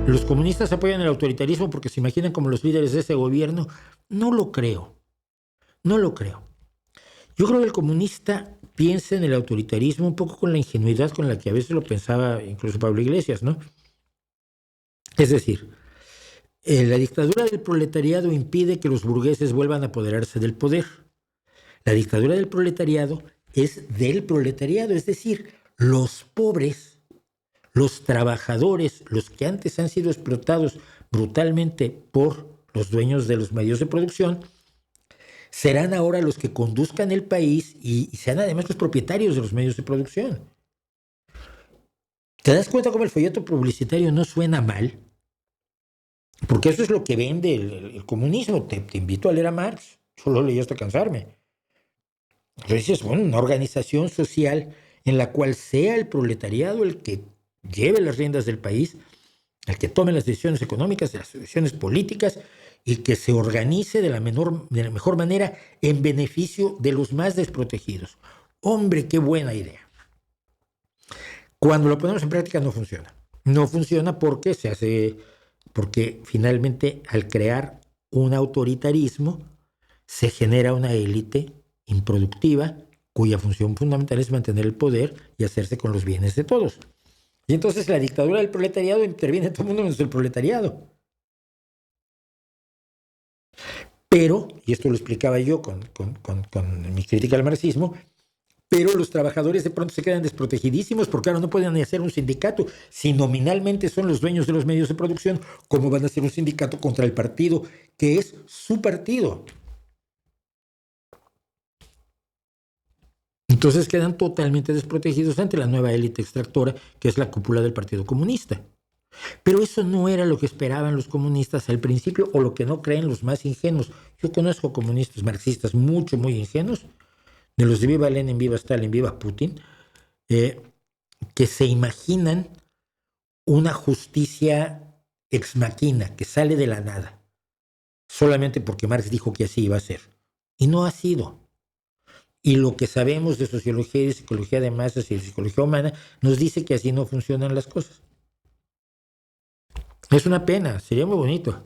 ¿Los comunistas apoyan el autoritarismo porque se imaginan como los líderes de ese gobierno? No lo creo. No lo creo. Yo creo que el comunista piensa en el autoritarismo un poco con la ingenuidad con la que a veces lo pensaba incluso Pablo Iglesias, ¿no? Es decir, la dictadura del proletariado impide que los burgueses vuelvan a apoderarse del poder. La dictadura del proletariado es del proletariado, es decir, los pobres, los trabajadores, los que antes han sido explotados brutalmente por los dueños de los medios de producción, serán ahora los que conduzcan el país y sean además los propietarios de los medios de producción. ¿Te das cuenta cómo el folleto publicitario no suena mal? Porque eso es lo que vende el comunismo. Te invito a leer a Marx. Yo lo leí hasta cansarme. Entonces, bueno, una organización social en la cual sea el proletariado el que lleve las riendas del país, el que tome las decisiones económicas, las decisiones políticas y que se organice de la mejor manera en beneficio de los más desprotegidos. Hombre, qué buena idea. Cuando lo ponemos en práctica no funciona. No funciona porque finalmente al crear un autoritarismo se genera una élite improductiva cuya función fundamental es mantener el poder y hacerse con los bienes de todos. Y entonces la dictadura del proletariado interviene en todo el mundo menos el proletariado. Pero, y esto lo explicaba yo con mi crítica al marxismo, pero los trabajadores de pronto se quedan desprotegidísimos porque ahora no pueden ni hacer un sindicato. Si nominalmente son los dueños de los medios de producción, ¿cómo van a hacer un sindicato contra el partido que es su partido? Entonces quedan totalmente desprotegidos ante la nueva élite extractora que es la cúpula del Partido Comunista. Pero eso no era lo que esperaban los comunistas al principio o lo que no creen los más ingenuos. Yo conozco comunistas marxistas muy ingenuos, de los de viva Lenin, viva Stalin, viva Putin, que se imaginan una justicia ex machina que sale de la nada, solamente porque Marx dijo que así iba a ser. Y no ha sido. Y lo que sabemos de sociología y de psicología de masas y de psicología humana nos dice que así no funcionan las cosas. Es una pena, sería muy bonito.